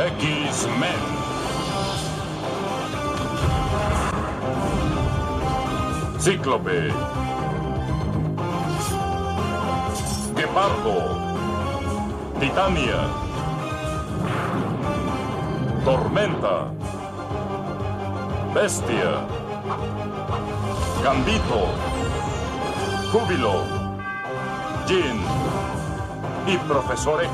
Xmen. Cíclope. Guepardo. Titania. Tormenta. Bestia. Gambito. Júbilo. Jin. Y Profesor X.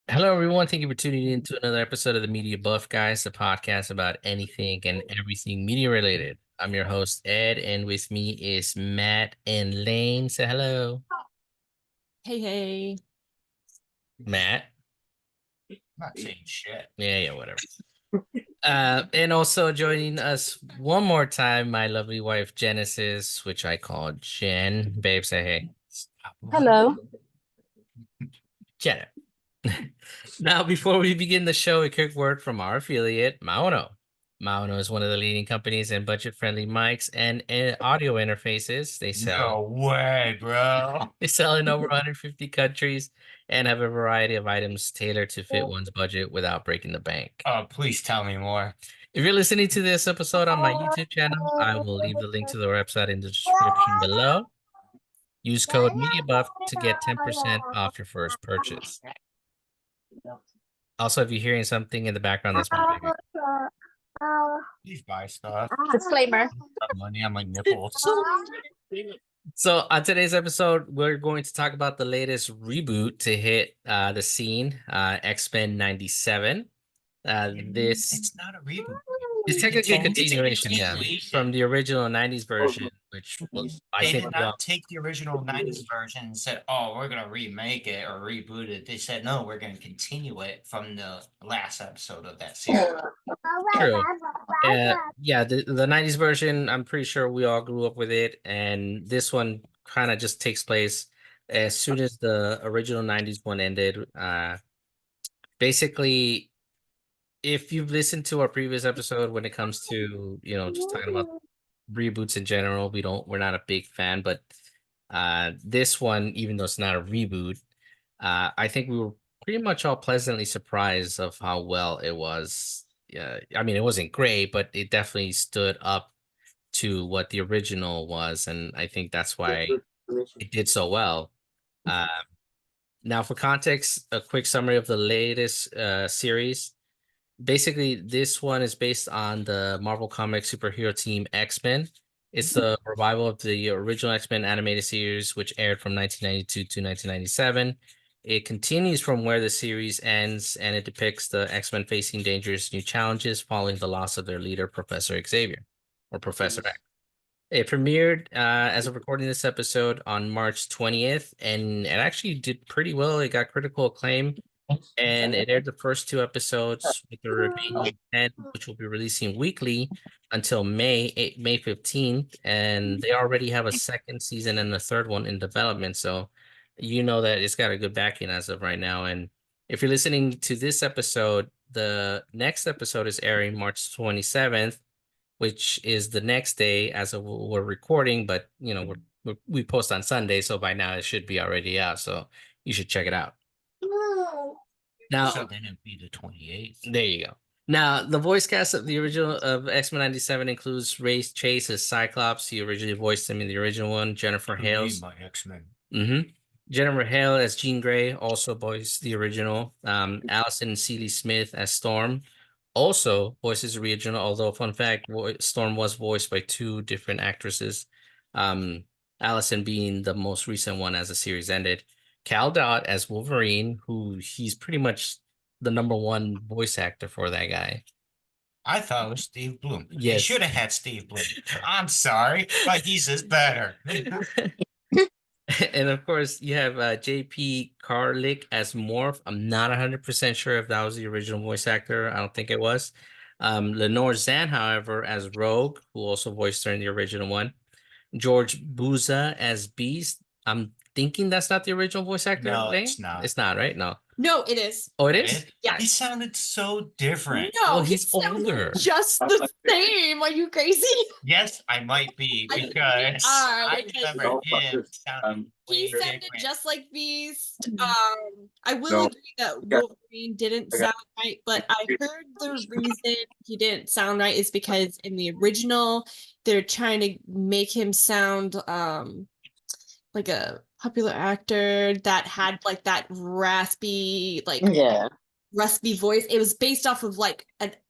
Hello, everyone. Thank you for tuning in to another episode of the Media Buff Guys, the podcast about anything and everything media related. I'm your host, Ed, and with me is Matt and Lane. Say hello. Hey. Matt. I'm not saying shit. Yeah, whatever. And also joining us one more time, my lovely wife, Genesis, which I call Jen. Babe, say hey. Hello. Jen. Now, before we begin the show, a quick word from our affiliate, Maono. Maono is one of the leading companies in budget-friendly mics and audio interfaces. They sell. No way, bro. They sell in over 150 countries and have a variety of items tailored to fit one's budget without breaking the bank. Oh, please tell me more. If you're listening to this episode on my YouTube channel, I will leave the link to the website in the description below. Use code MediaBuff to get 10% off your first purchase. Also, if you're hearing something in the background, that's my baby. Please buy stuff. Disclaimer. Money on my nipples. So on today's episode, we're going to talk about the latest reboot to hit the scene, X-Men 97. It's not a reboot. It's technically a continuation, yeah, from the original 90s version, which They did not take the original 90s version and said, oh, we're going to remake it or reboot it. They said, no, we're going to continue it from the last episode of that series. True. Yeah, the 90s version, I'm pretty sure we all grew up with it. And this one kind of just takes place as soon as the original 90s one ended. Basically, if you've listened to our previous episode when it comes to, just talking about reboots in general, we're not a big fan, but this one, even though it's not a reboot, I think we were pretty much all pleasantly surprised of how well it was. I mean, it wasn't great, but it definitely stood up to what the original was, and I think that's why it did so well. Now, for context, a quick summary of the latest series. Basically, this one is based on the Marvel Comics superhero team X-Men. It's the revival of the original X-Men animated series, which aired from 1992 to 1997. It continues from where the series ends, and it depicts the X-Men facing dangerous new challenges following the loss of their leader, Professor Xavier, or Professor X. It premiered as of recording this episode on March 20th, and it actually did pretty well. It got critical acclaim. And it aired the first 2 episodes with the remaining 10, which will be releasing weekly until May 15th. And they already have a second season and a third one in development. So you know that it's got a good backing as of right now. And if you're listening to this episode, the next episode is airing March 27th, which is the next day as of we're recording. But, we post on Sunday. So by now it should be already out. So you should check it out. Now, so then it'd be the 28th. There you go. Now, the voice cast of the original of X-Men 97 includes Ray Chase as Cyclops. He originally voiced him in the original one. Jennifer Hale. My X-Men. Jennifer Hale as Jean Grey, also voiced the original. Allison Seeley Smith as Storm, also voices the original. Although, fun fact, Storm was voiced by 2 different actresses. Allison being the most recent one as the series ended. Cal Dodd as Wolverine, who he's pretty much the #1 voice actor for that guy. I thought it was Steve Bloom. Yes. They should have had Steve Bloom. I'm sorry, but he's just better. And of course, you have JP Carlick as Morph. I'm not 100% sure if that was the original voice actor. I don't think it was. Lenore Zan, however, as Rogue, who also voiced her in the original one. George Buza as Beast. I'm thinking that's not the original voice actor. No, Lane? it's not. It's not, right? No. No, it is. Oh, it is? Yeah. He sounded so different. No, Well, he he's sounded older. just the same. Are you crazy? Yes, I might be I think because you are, I because remember him sounding he way sounded different. just like Beast. I will No. agree that Wolverine didn't sound right, but I heard the reason he didn't sound right is because in the original, they're trying to make him sound like a popular actor that had like that raspy, like Yeah. raspy voice. It was based off of like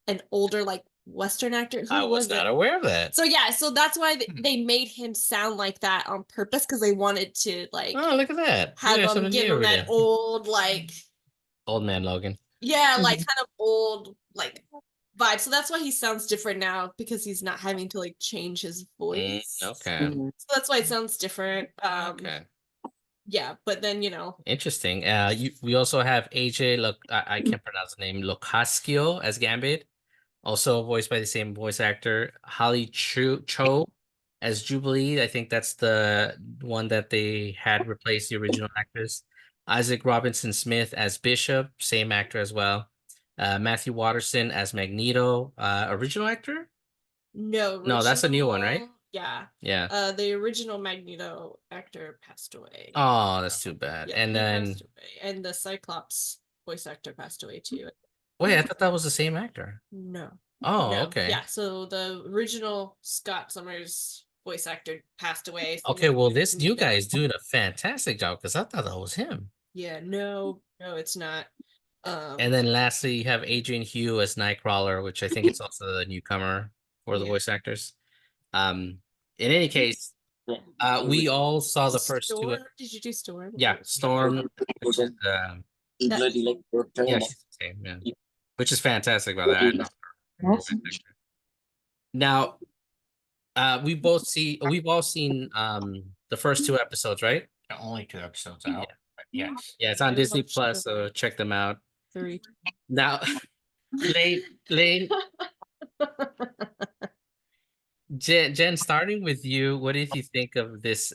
an older like Western actor. Who I was it? not aware of that. So yeah, so that's why they made him sound like that on purpose because they wanted to like Oh, look at that. have Yeah, him something give new him over that there. old like Old man Logan. yeah, like kind of old like vibe. So that's why he sounds different now because he's not having to like change his voice. Okay. Mhm. So that's why it sounds different. Okay. Yeah, but then you know, Interesting. We also have AJ. Look, I can't pronounce the name. Locascio as Gambit, also voiced by the same voice actor. Holly Cho as Jubilee. I think that's the one that they had replaced the original actress. Isaac Robinson Smith as Bishop, same actor as well. Matthew Watterson as Magneto, original actor. No, that's a new one, right? Yeah. Yeah. The original Magneto actor passed away. Oh, that's too bad. Yeah, And he then, passed away. And the Cyclops voice actor passed away too. wait, I thought that was the same actor. No. Oh, No. okay. Yeah, so the original Scott Summers voice actor passed away. So Okay, then well, this new Magneto- guy is doing a fantastic job because I thought that was him. Yeah, no, it's not. And then lastly, you have Adrian Hugh as Nightcrawler, which I think is also the newcomer for the Yeah. voice actors. In any case, we all saw the first two. Storm? Did you do Storm? Yeah, Storm, which is That- yeah, she's the same, yeah. Which is fantastic by that. I love her. Awesome. Now, we've all seen the first two episodes, right? Only 2 episodes out. But yes. Yeah, it's on I Disney watched Plus, the- so check them out. 3. Now, Lane, Jen, starting with you, what did you think of this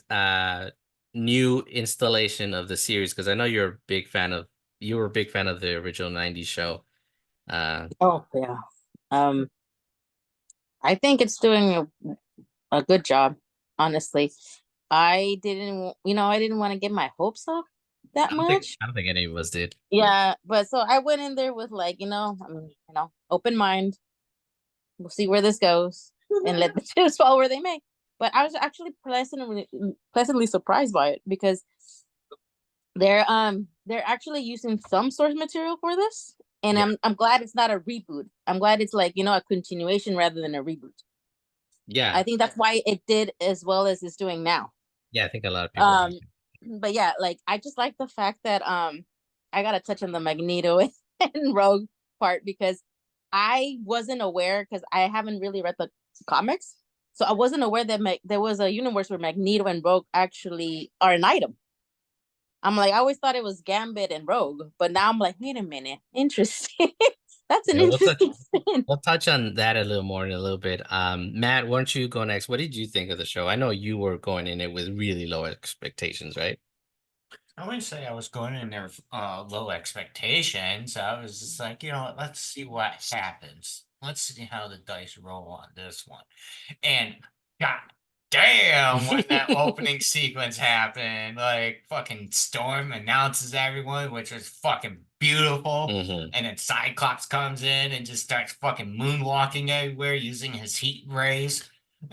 new installation of the series? Because I know you were a big fan of the original 90s show. Oh yeah. I think it's doing a good job, honestly. I didn't want to get my hopes up that much. I don't think any of us did. Yeah, but so I went in there with like, open mind. We'll see where this goes and let the chips fall where they may. But I was actually pleasantly surprised by it because they're actually using some source material for this. And Yeah. I'm glad it's not a reboot. I'm glad it's like, a continuation rather than a reboot. Yeah, I think that's why it did as well as it's doing now. yeah, I think a lot of people. But yeah, like I just like the fact that I got to touch on the Magneto and Rogue part because I wasn't aware because I haven't really read the comics. So I wasn't aware that there was a universe where Magneto and Rogue actually are an item. I'm like, I always thought it was Gambit and Rogue, but now I'm like, wait a minute, interesting. That's an Yeah, interesting thing. We'll touch on that a little more in a little bit. Matt, why don't you go next? What did you think of the show? I know you were going in it with really low expectations, right? I wouldn't say I was going in there with low expectations. I was just like, let's see what happens. Let's see how the dice roll on this one. And God damn, when that opening sequence happened, like fucking Storm announces everyone, which was fucking beautiful. Mhm. And then Cyclops comes in and just starts fucking moonwalking everywhere using his heat rays.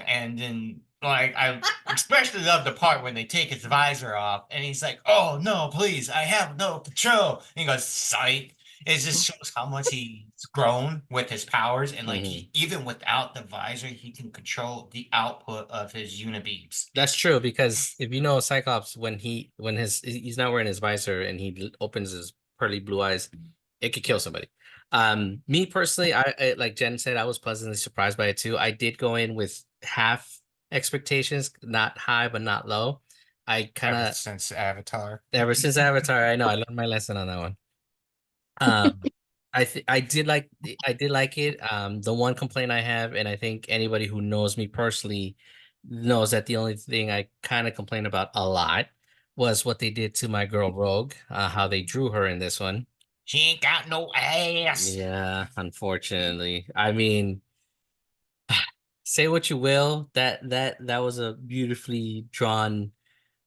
And then like I especially love the part when they take his visor off and he's like, "Oh no, please, I have no control." And he goes, "Sight." It just shows how much he's grown with his powers, and like he, even without the visor, he can control the output of his unibeams. That's true because if you know Cyclops, when he's not wearing his visor and he opens his pearly blue eyes, it could kill somebody. Me personally, I like Jen said, I was pleasantly surprised by it too. I did go in with half expectations, not high but not low. I kind Ever of since Avatar. ever since Avatar, I know I learned my lesson on that one. I I did like it. The one complaint I have, and I think anybody who knows me personally knows that the only thing I kind of complain about a lot was what they did to my girl Rogue, how they drew her in this one. She ain't got no ass. Yeah, unfortunately. I mean, say what you will, that was a beautifully drawn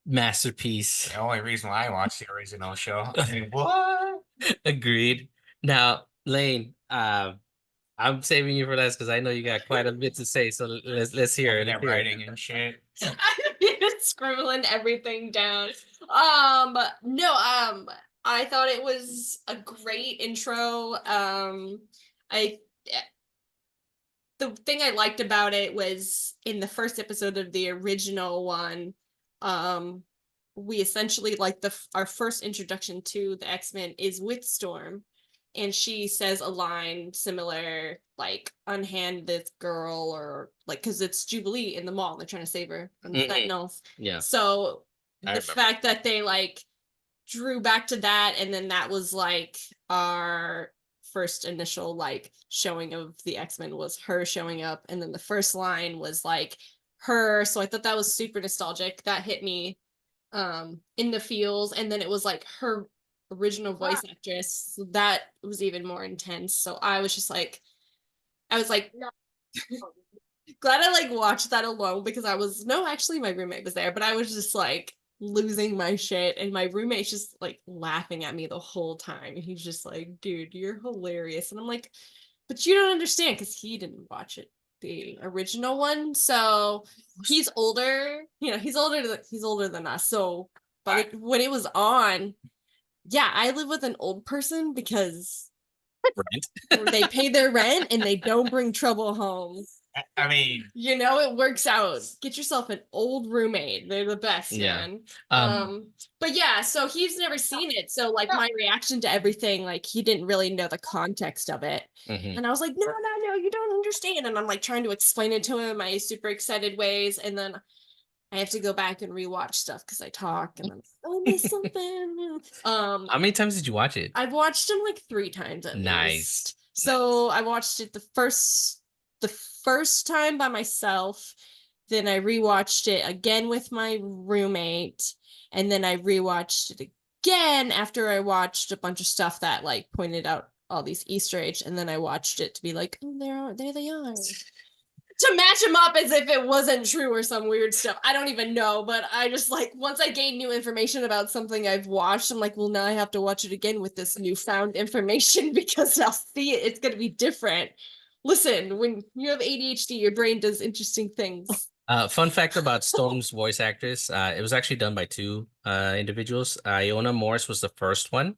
masterpiece. The only reason why I watched the original show. I mean, what? Agreed. Now, Lane, I'm saving you for last because I know you got quite a bit to say. So let's hear it. That Let's hear it. writing and shit. I've been scribbling everything down. No, I thought it was a great intro. I the thing I liked about it was in the first episode of the original one, we essentially like our first introduction to the X-Men is with Storm, and she says a line similar, like unhand this girl, or like, because it's Jubilee in the mall, they're trying to save her from the Sentinels. Yeah. So I the remember. fact that they like drew back to that, and then that was like our first initial like showing of the X-Men was her showing up, and then the first line was like her, so I thought that was super nostalgic. That hit me in the feels, and then it was like her original voice actress, so that was even more intense. So I was like glad I like watched that alone, because actually my roommate was there, but I was just like losing my shit, and my roommate's just like laughing at me the whole time. He's just like, dude, you're hilarious. And I'm like, but you don't understand, because he didn't watch it, the original one. So he's older, he's older than us. So but when it was on, yeah, I live with an old person because they pay their rent and they don't bring trouble home. I mean, it works out. Get yourself an old roommate. They're the best, man. But yeah, so he's never seen it. So like my reaction to everything, like he didn't really know the context of it. And I was like, no, you don't understand. And I'm like trying to explain it to him in my super excited ways. And then I have to go back and rewatch stuff because I talk and I missed something. How many times did you watch it? I've watched them like 3 times at least. So I watched it the first time by myself, then I rewatched it again with my roommate, and then I rewatched it again after I watched a bunch of stuff that like pointed out all these Easter eggs, and then I watched it to be like, oh, there they are. To match them up as if it wasn't true or some weird stuff. I don't even know, but I just like, once I gain new information about something I've watched, I'm like, well, now I have to watch it again with this newfound information because I'll see it. It's going to be different. Listen, when you have ADHD, your brain does interesting things. Fun fact about Storm's voice actress, it was actually done by 2 individuals. Iona Morris was the first one,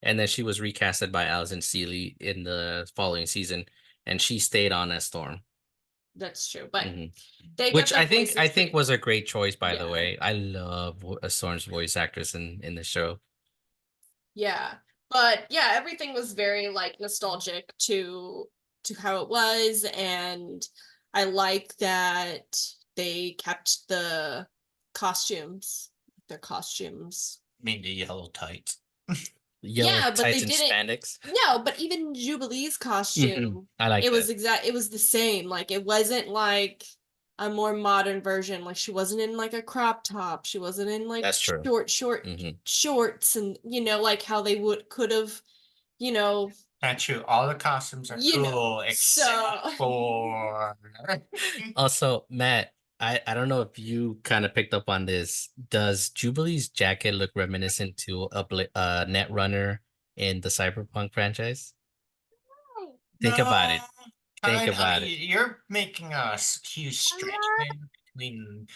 and then she was recasted by Alison Seeley in the following season, and she stayed on as Storm. That's true, but which I think was a great choice, by the way. I love Storm's voice actress in the show. Yeah, but yeah, everything was very like nostalgic to how it was, and I like that they kept the costumes. Their costumes. I mean the yellow tights. Yellow tights and spandex. No, but even Jubilee's costume, I like it. It was the same. Like it wasn't like a more modern version. Like she wasn't in like a crop top. She wasn't in like short shorts, and like how they could have, That's true. All the costumes are cool except for. Also, Matt, I don't know if you kind of picked up on this. Does Jubilee's jacket look reminiscent to a Netrunner in the Cyberpunk franchise? Think about it. Think about it. You're making a huge stretch between.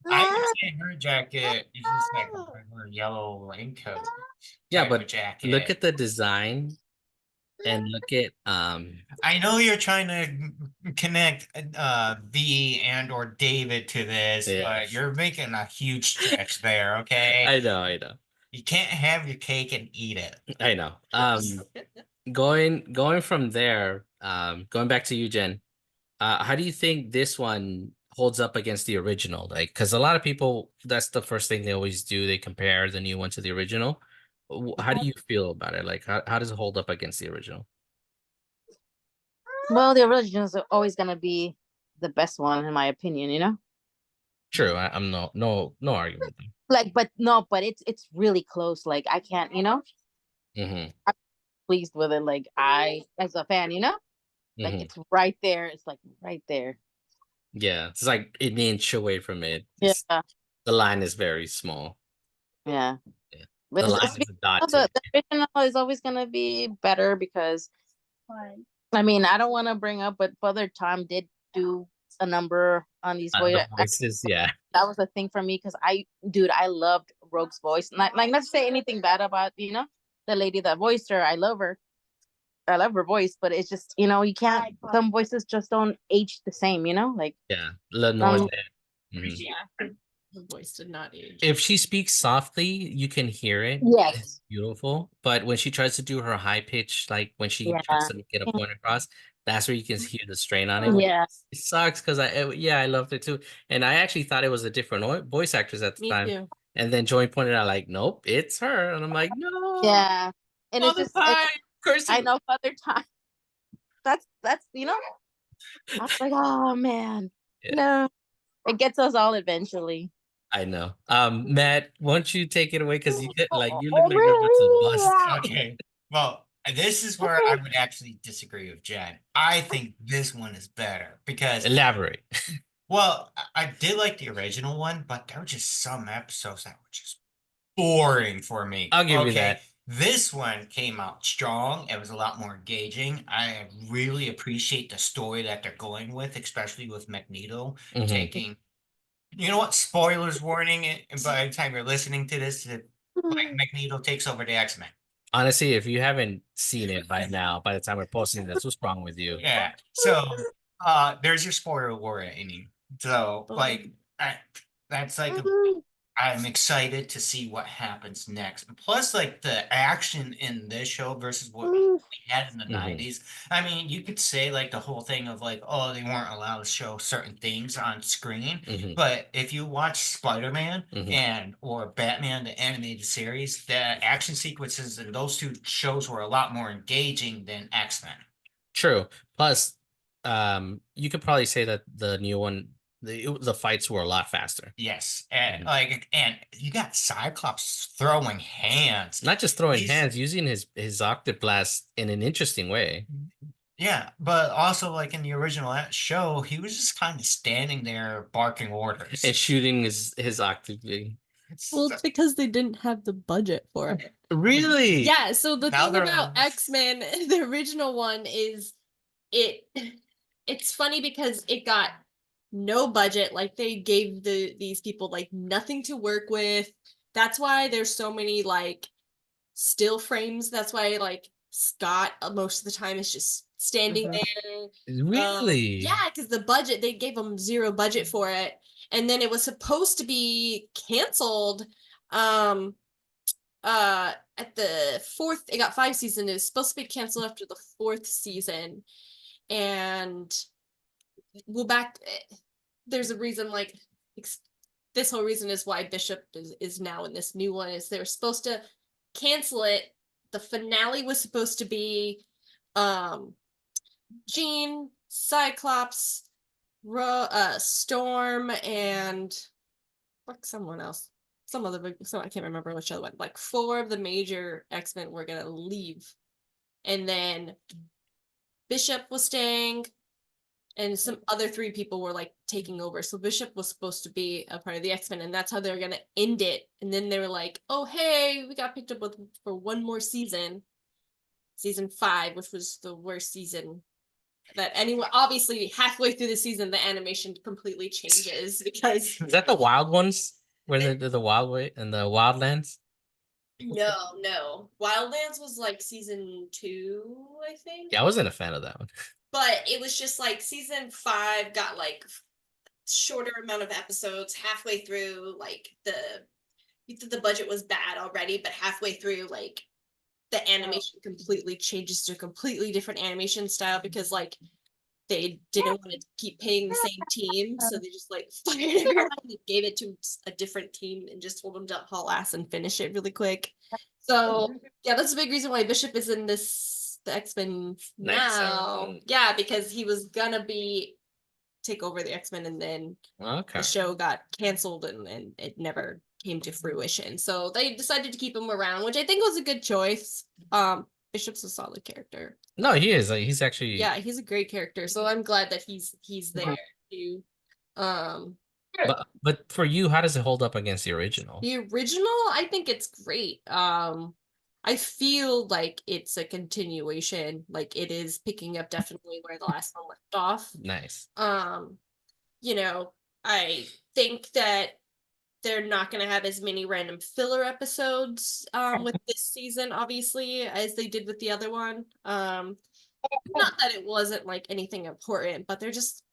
I would say her jacket is just like a regular yellow raincoat. Yeah, but jacket. Look at the design. And look at I know you're trying to connect V and or David to this, but you're making a huge stretch there, okay? I know. You can't have your cake and eat it. I know. Going from there, going back to you, Jen, how do you think this one holds up against the original? Like, because a lot of people, that's the first thing they always do. They compare the new one to the original. How do you feel about it? Like, how does it hold up against the original? Well, the originals are always gonna be the best one, in my opinion. You know, True. I'm no argument there. like, but no, but it's really close. Like, I can't, Mm-hmm. pleased with it. Like, I, as a fan, like Mm-hmm. it's right there. It's like right there. Yeah, it's like an inch away from it. Yeah, The line is very small. yeah. Yeah. But The line it's is a dot to the it. original is always gonna be better because I mean I don't want to bring up, but Father Time did do a number on these The voice. voices, yeah. That was a thing for me because I loved Rogue's voice. Not to say anything bad about the lady that voiced her. I love her. I love her voice, but it's just you can't. Some voices just don't age the same. Like Yeah. Lenore's um there. Mhm. Yeah. The voice did not age. If she speaks softly, you can hear it. yes, It's beautiful. But when she tries to do her high pitch, like when she tries yeah, to get a point across, that's where you can hear the strain on it. yeah. It sucks because I loved it too. And I actually thought it was a different voice actress at the Me time. too. And then Joey pointed out, like, nope, it's her. And I'm like, no, Yeah, and all it's the just time. Cursing. I know Father Time. That's I was like, oh man, Yeah. no, it gets us all eventually. I know. Matt, why don't you take it away? Because you look like you're about to bust. Okay. Well, this is where I would actually disagree with Jen. I think this one is better because, Elaborate. well, I did like the original one, but there were just some episodes that were just boring for me. I'll give you that. This one came out strong. It was a lot more engaging. I really appreciate the story that they're going with, especially with Magneto Mhm. taking. You know what? Spoilers warning. And by the time you're listening to this, like Magneto takes over the X-Men. Honestly, if you haven't seen it by now, by the time we're posting this, what's wrong with you? Yeah. So, there's your spoiler warning. So, like, that's like I'm excited to see what happens next. Plus, like the action in this show versus what we had in the Mhm. 90s. I mean, you could say like the whole thing of like, oh, they weren't allowed to show certain things on screen. Mhm. But if you watch Spider-Man Mhm. or Batman, the animated series, the action sequences in those two shows were a lot more engaging than X-Men. True. Plus, you could probably say that the new one, the fights were a lot faster. Yes. And Mhm. and you got Cyclops throwing hands. Not just throwing He's- hands, using his Octoblast in an interesting way. Yeah, but also like in the original show, he was just kind of standing there barking orders. And shooting his Octobee. Well, it's because they didn't have the budget for it. Really? Yeah, so the Now thing they're- about X-Men, the original one, is it's funny because it got no budget. Like they gave these people like nothing to work with. That's why there's so many like still frames. That's why like Scott most of the time is just standing there. Really? Yeah, because the budget, they gave them zero budget for it. And then it was supposed to be canceled. At the fourth, it got 5 seasons. It was supposed to be canceled after the 4th season. And well, there's a reason, like, this whole reason is why Bishop is now in this new one, is they were supposed to cancel it. The finale was supposed to be Jean, Cyclops, Storm, and like someone else. Some other big, so I can't remember which other one. Like 4 of the major X-Men were gonna leave. And then Bishop was staying, and some other 3 people were like taking over. So Bishop was supposed to be a part of the X-Men, and that's how they were gonna end it. And then they were like, oh hey, we got picked up for one more season. Season 5, which was the worst season that anyone, obviously halfway through the season the animation completely changes because Is that the wild ones? Where the Wild Way and the Wildlands? no Wildlands was like season 2, I think. Yeah, I wasn't a fan of that one. But it was just like season 5 got like shorter amount of episodes. Halfway through, like the budget was bad already, but halfway through, like the animation completely changes to a completely different animation style because like they didn't want to keep paying the same team, so they just like fired everyone and gave it to a different team and just told them to haul ass and finish it really quick. So yeah, that's a big reason why Bishop is in this the X-Men 97. now. Yeah, because he was gonna take over the X-Men, and then Okay. the show got canceled and it never came to fruition. So they decided to keep him around, which I think was a good choice. Bishop's a solid character. No, he is. Like, he's actually. Yeah, he's a great character. So I'm glad that he's there too. But for you, how does it hold up against the original? The original, I think it's great. I feel like it's a continuation, like it is picking up definitely where the last one left off. Nice. You know, I think that they're not going to have as many random filler episodes with this season, obviously, as they did with the other one. Not that it wasn't like anything important, but they just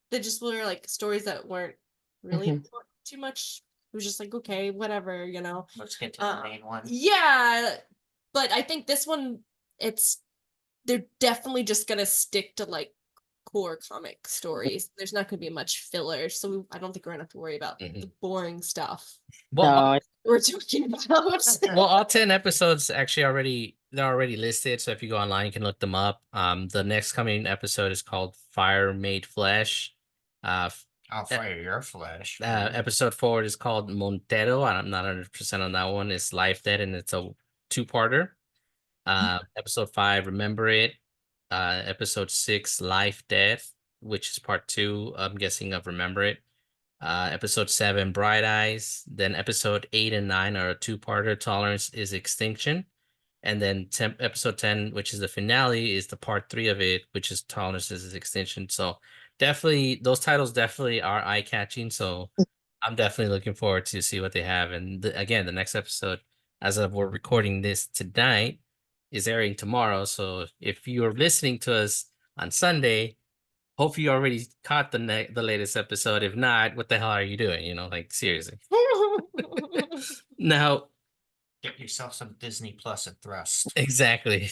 were like stories that weren't really important too much. It was just like, okay, whatever, you know. Let's get to the main one. Yeah, but I think this one, they're definitely just gonna stick to like core comic stories. There's not gonna be much filler, so I don't think we're gonna have to worry about the boring stuff Well, No, we're talking about. well, all 10 episodes actually they're already listed. So if you go online, you can look them up. The next coming episode is called Fire Made Flesh. I'll fire your flesh. Episode 4 is called Montero. I'm not 100% on that one. It's Life Dead, and it's a 2-parter. Episode 5, Remember It. Episode 6, Life Death, which is part 2, I'm guessing, of Remember It. Episode 7, Bright Eyes. Then episode 8 and 9 are a 2-parter. Tolerance is Extinction. And then episode 10, which is the finale, is the part 3 of it, which is Tolerance is Extinction. So definitely, those titles definitely are eye-catching. So I'm definitely looking forward to see what they have. And again, the next episode, as of we're recording this tonight, is airing tomorrow. So if you're listening to us on Sunday, hopefully you already caught the latest episode. If not, what the hell are you doing? You know, like, seriously. Now, Get yourself some Disney Plus at Thrust. exactly.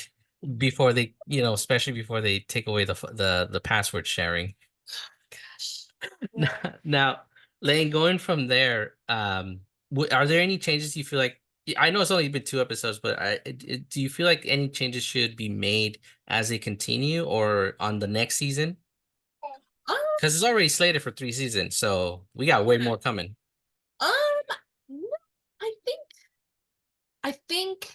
Before they, especially before they take away the password sharing. Now, Lane, going from there, are there any changes you feel like? I know it's only been 2 episodes, but do you feel like any changes should be made as they continue or on the next season? Because it's already slated for 3 seasons, so we got way more coming. No, I think,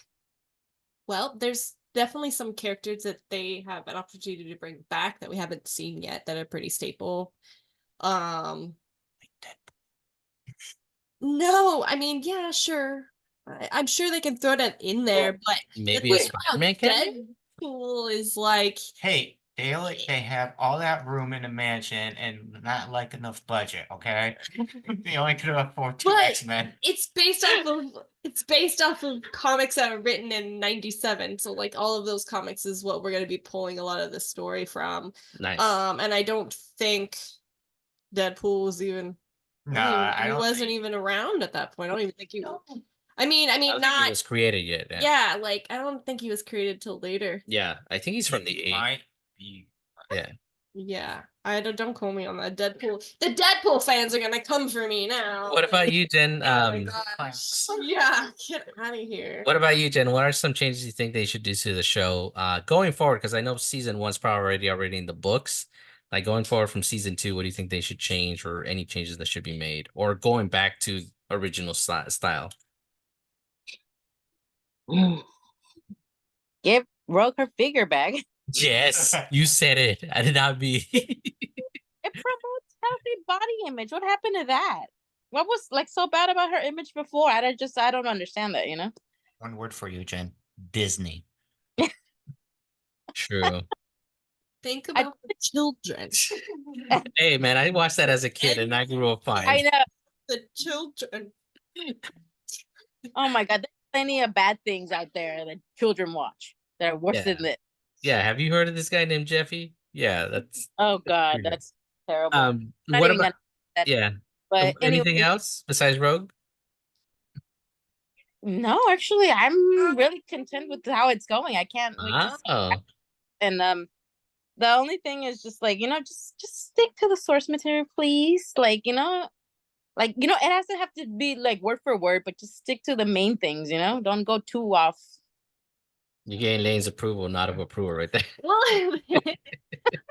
well, there's definitely some characters that they have an opportunity to bring back that we haven't seen yet that are pretty staple. No, I mean, yeah, sure. I'm sure they can throw that in there, but Maybe a Spider-Man character? Deadpool is like, Hey, they have all that room in the mansion and not like enough budget, okay? They only could afford 2 But X-Men. it's based off of comics that were written in 97. So like all of those comics is what we're gonna be pulling a lot of the story from. Nice. And I don't think Deadpool was even he wasn't even around at that point. I don't even think he I mean I don't think not he was created yet. yeah, like I don't think he was created till later. Yeah, I think he's from the 8. Might be. Yeah. Yeah. Don't call me on that. Deadpool. The Deadpool fans are gonna come for me now. What about you, Jen? Oh my gosh. Yeah, get out of here. What about you, Jen? What are some changes you think they should do to the show going forward? Because I know season 1's probably already in the books. Like going forward from season 2, what do you think they should change, or any changes that should be made, or going back to original style? give Rogue her figure back. Yes, you said it. I did not be. It promotes healthy body image. What happened to that? What was like so bad about her image before? I don't understand that, you know? One word for you, Jen. Disney. True. Think about the children. Hey, man, I watched that as a kid and I grew up fine. I know. The children. Oh my God. There's plenty of bad things out there that children watch that are worse than this. Yeah, have you heard of this guy named Jeffy? Yeah, that's Oh God, weird. that's terrible. What about that, yeah? but Anything anyway, else besides Rogue? no, actually, I'm really content with how it's going. I can't wait to see. Oh, And the only thing is just like, just stick to the source material, please. Like, it doesn't have to be like word for word, but just stick to the main things, don't go too off You gain Lane's approval, not of approval, right there. Well,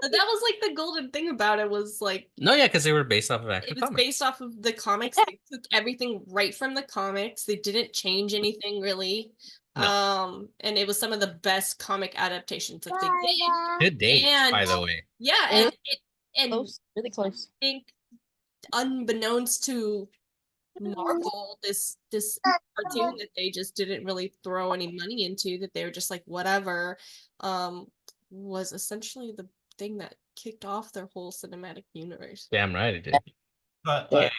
that was like the golden thing about it was like No, yeah, because they were based off of actual it was comics. based off of the comics. They took everything right from the comics. They didn't change anything really. No. And it was some of the best comic adaptations that they did. Good dates, by And the way. yeah, It and Close, really close. I think unbeknownst to Marvel, this cartoon that they just didn't really throw any money into, that they were just like whatever, was essentially the thing that kicked off their whole cinematic universe. Damn right it did. But Yeah. like,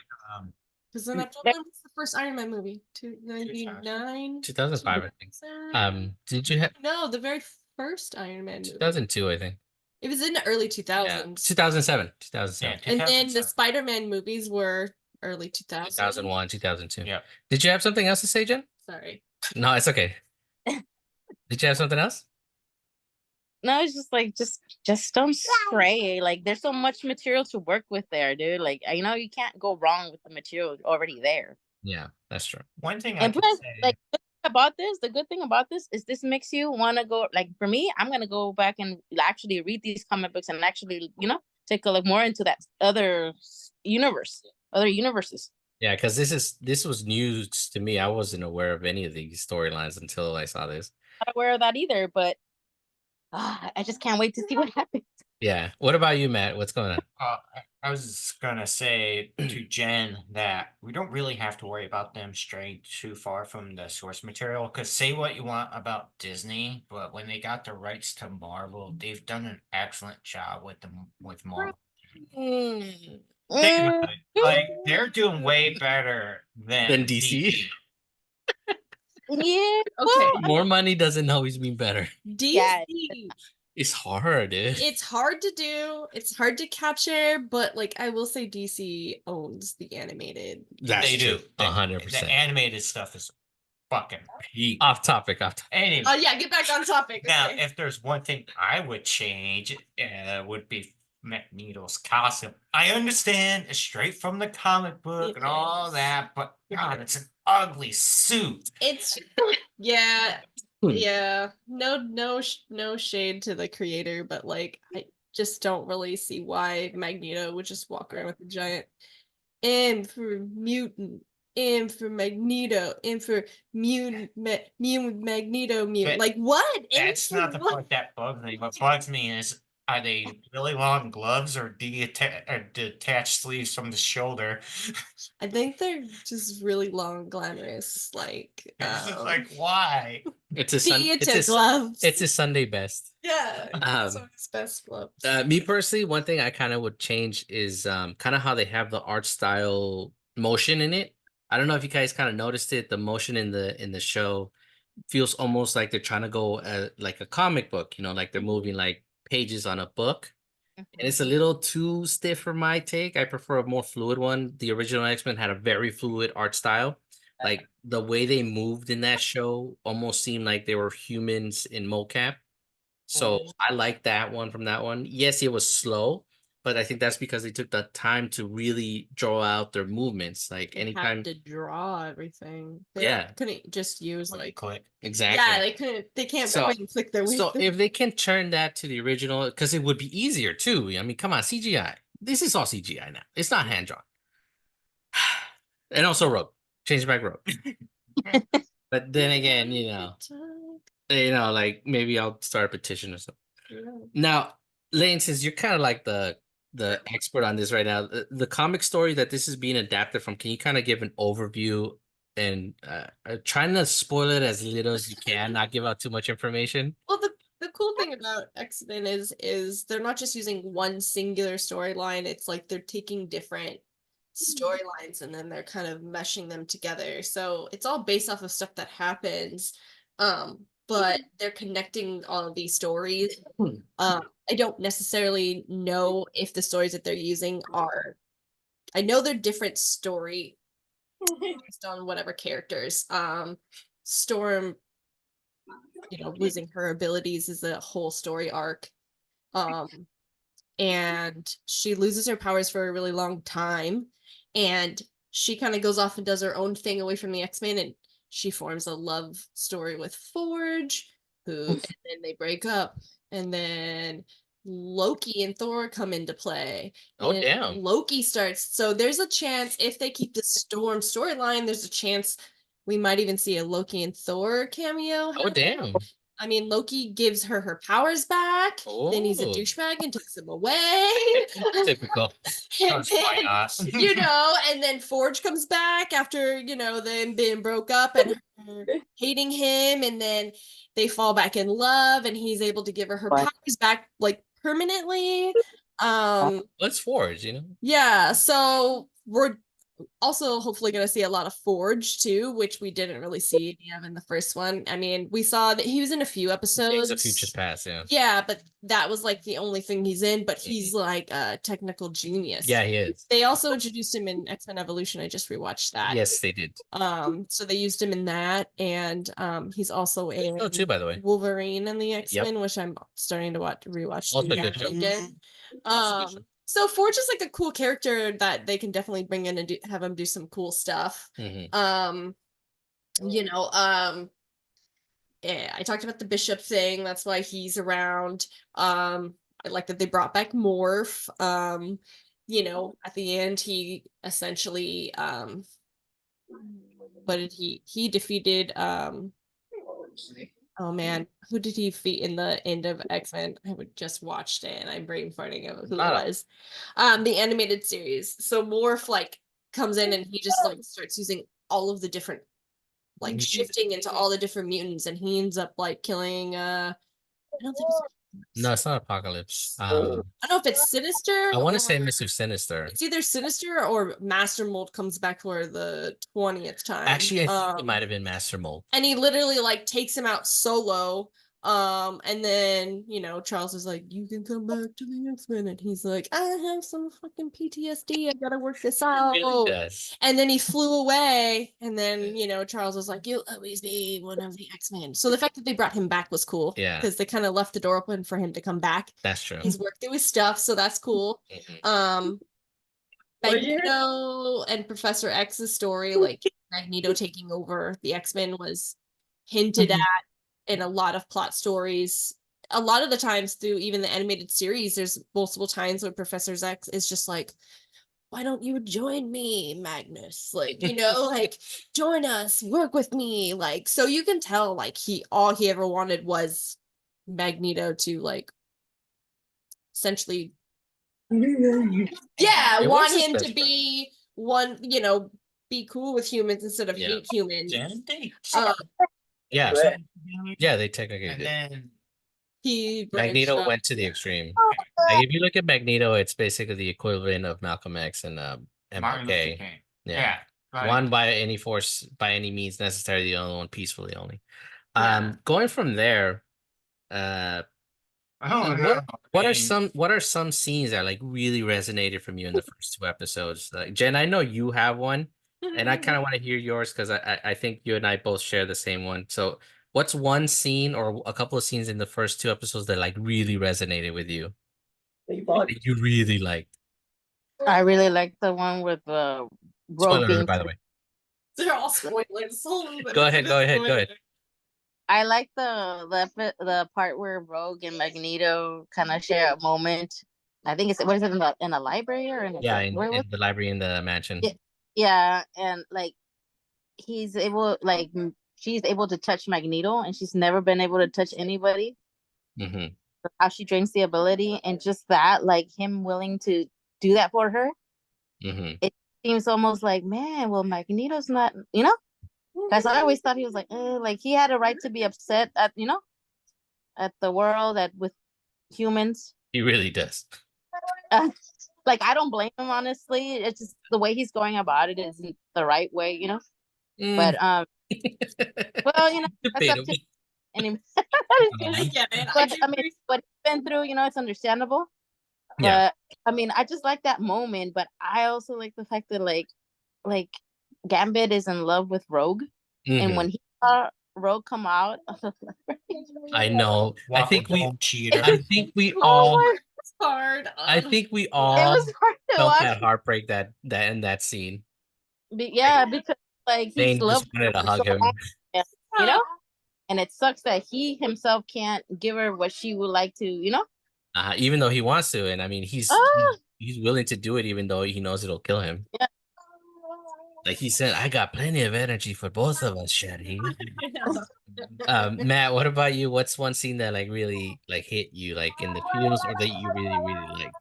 Because then after when was the first Iron Man movie? 299? 2005, I think. Did you have No, the very first Iron Man movie. 2002, I think. It was in the early 2000s. Yeah. 2007. yeah, 2007. And then the 2007. Spider-Man movies were early 2000s. 2001, 2002. Yeah. Did you have something else to say, Jen? Sorry. No, it's okay. Did you have something else? No, it's just like just don't stray. Like there's so much material to work with there, dude. Like you know you can't go wrong with the material already there. Yeah, that's true. One thing I And can plus, say, like the good thing about this is this makes you want to go. Like for me, I'm gonna go back and actually read these comic books and actually take a look more into that other universes. Yeah, because this was news to me. I wasn't aware of any of these storylines until I saw this. Not aware of that either, but I just can't wait to see what happens. Yeah. What about you, Matt? What's going on? I was gonna say to Jen that we don't really have to worry about them straying too far from the source material. Because say what you want about Disney, but when they got the rights to Marvel, they've done an excellent job with Marvel. Think about it. Like they're doing way better Than DC? Yeah. Okay. More money doesn't always mean better. DC. Yeah. It's hard, dude. It's hard to do. It's hard to capture, but like I will say DC owns the animated. That's They true. do. The 100%. animated stuff is fucking peak. Off topic. Anyway, Oh yeah, get back on topic. now Okay. if there's one thing I would change, would be Magneto's costume. I understand it's straight from the comic book and all Yes. that, but God, it's an ugly suit. It's yeah. Hmm. Yeah. No shade to the creator, but like I just don't really see why Magneto would just walk around with a giant M for mutant, M for Magneto, M for mutant, Magneto, mutant. But like what? M That's for not the what? part that bugs me. What bugs me is, are they really long gloves or detached sleeves from the shoulder? I think they're just really long, glamorous, like It's just like, why? It's a theater gloves. It's a Sunday best. Yeah, it's Um, his best gloves. Me personally, one thing I kind of would change is kind of how they have the art style motion in it. I don't know if you guys kind of noticed it. The motion in the show feels almost like they're trying to go like a comic book, like they're moving like pages on a book. And it's a little too stiff for my take. I prefer a more fluid one. The original X-Men had a very fluid art style. Like the way they moved in that show almost seemed like they were humans in mocap. So I like that one from that one. Yes, it was slow, but I think that's because they took the time to really draw out their movements. Like They anytime, had to draw everything. They Yeah. couldn't just use like Click. exactly. yeah, they couldn't. They can't So- point and click their way. So through. if they can turn that to the original, because it would be easier too. I mean, come on, CGI. This is all CGI now. It's not hand drawn. And also Rogue. Change back Rogue. But then again, like maybe I'll start a petition or something. Yeah. Now, Lane, since you're kind of like the expert on this right now, the comic story that this is being adapted from, can you kind of give an overview and trying to spoil it as little as you can, not give out too much information? Well, the cool thing about X-Men is they're not just using one singular storyline. It's like they're taking different storylines and then they're kind of meshing them together. So it's all based off of stuff that happens. But they're connecting all of these stories. I don't necessarily know if the stories that they're using are. I know they're different story based on whatever characters. Storm, losing her abilities is a whole story arc. And she loses her powers for a really long time, and she kind of goes off and does her own thing away from the X-Men, and she forms a love story with Forge, and then they break up, and then Loki and Thor come into play. Oh, and damn. Loki starts. So there's a chance if they keep the Storm storyline, there's a chance we might even see a Loki and Thor cameo. Oh, damn. I mean, Loki gives her powers back. Then he's a Oh. douchebag and takes them away. Typical. And Why then, not? and then Forge comes back after, them being broke up and her hating him. And then they fall back in love and he's able to give her powers back like permanently. Let's Forge, Yeah. So we're also hopefully going to see a lot of Forge too, which we didn't really see any of in the first one. I mean, we saw that he was in a few episodes. It's a Future Past, yeah. Yeah, but that was like the only thing he's in, but he's like a technical genius. Yeah, he is. They also introduced him in X-Men Evolution. I just rewatched that. Yes, they did. So they used him in that, and he's also in too, by the way. Wolverine and the X-Men, which I'm starting to rewatch Also good show. again. So Forge is like a cool character that they can definitely bring in and have him do some cool stuff. Mhm. Yeah, I talked about the Bishop thing. That's why he's around. I like that they brought back Morph. At the end, he essentially, what did he defeated? Oh man, who did he defeat in the end of X-Men? I would just watched it and I'm brain farting of who it was. The animated series. So Morph like comes in and he just like starts using all of the different shifting into all the different mutants, and he ends up like killing I don't think No, it's not Apocalypse. I don't know if it's Sinister. I want to say Mr. Sinister. It's either Sinister or Master Mold comes back for the 20th time. Actually, I think it might have been Master Mold. And he literally like takes him out solo. And then Charles is like, "You can come back to the X-Men," and he's like, "I have some fucking PTSD. I gotta work this out." And then he flew away, and then Charles was like, "You'll always be one of the X-Men." So the fact that they brought him back was cool. Yeah, because they kind of left the door open for him to come back. That's true. He's worked through his stuff, so that's cool. Magneto and Professor X's story, like Magneto taking over the X-Men, was hinted at in a lot of plot stories. A lot of the times through even the animated series, there's multiple times where Professor X is just like, "Why don't you join me, Magnus? Like, like join us, work with me." Like, so you can tell like all he ever wanted was Magneto to like essentially want him to be one, be cool with humans instead of hate humans. Yeah, they technically And did. then Magneto went to the extreme. Like, if you look at Magneto, it's basically the equivalent of Malcolm X and Martin Luther MLK. King. Yeah. Right. One by any force, by any means necessary, the other one peacefully only. Yeah. Going from there, what are some scenes that like really resonated from you in the first two episodes? Like, Jen, I know you have one, and I kind of want to hear yours because I think you and I both share the same one. So what's one scene or a couple of scenes in the first two episodes that like really resonated with you? That you really liked? I really like the one with the Spoiler rogue being. alert, by the way. They're all spoilers. Go ahead. I like the part where Rogue and Magneto kind of share a moment. I think it's, what is it, in a library or in in the library in the mansion. Yeah, and like she's able to touch Magneto, and she's never been able to touch anybody. Mm-hmm. How she drains the ability, and just that, like him willing to do that for her. Mm-hmm. It seems almost like, man, well, Magneto's not, because I always thought he was like he had a right to be upset at at the world, with humans. He really does. Like, I don't blame him, honestly. It's just the way he's going about it isn't the right way, But well, that's up to anyway. But I mean, what he's been through, it's understandable. Yeah. But I mean, I just like that moment. But I also like the fact that like Gambit is in love with Rogue, and when he saw Rogue come out, I know. I think we all. all. It's hard. I think we it all was hard to felt watch. that heartbreak that in that scene. Yeah, because like Dane he's loved just wanted to hug him. yeah, and it sucks that he himself can't give her what she would like to, Even though he wants to, and I mean, Ah, he's willing to do it, even though he knows it'll kill him. yeah. Like he said, I got plenty of energy for both of us, Shetty. Matt, what about you? What's one scene that like really like hit you, like in the feels, or that you really really liked?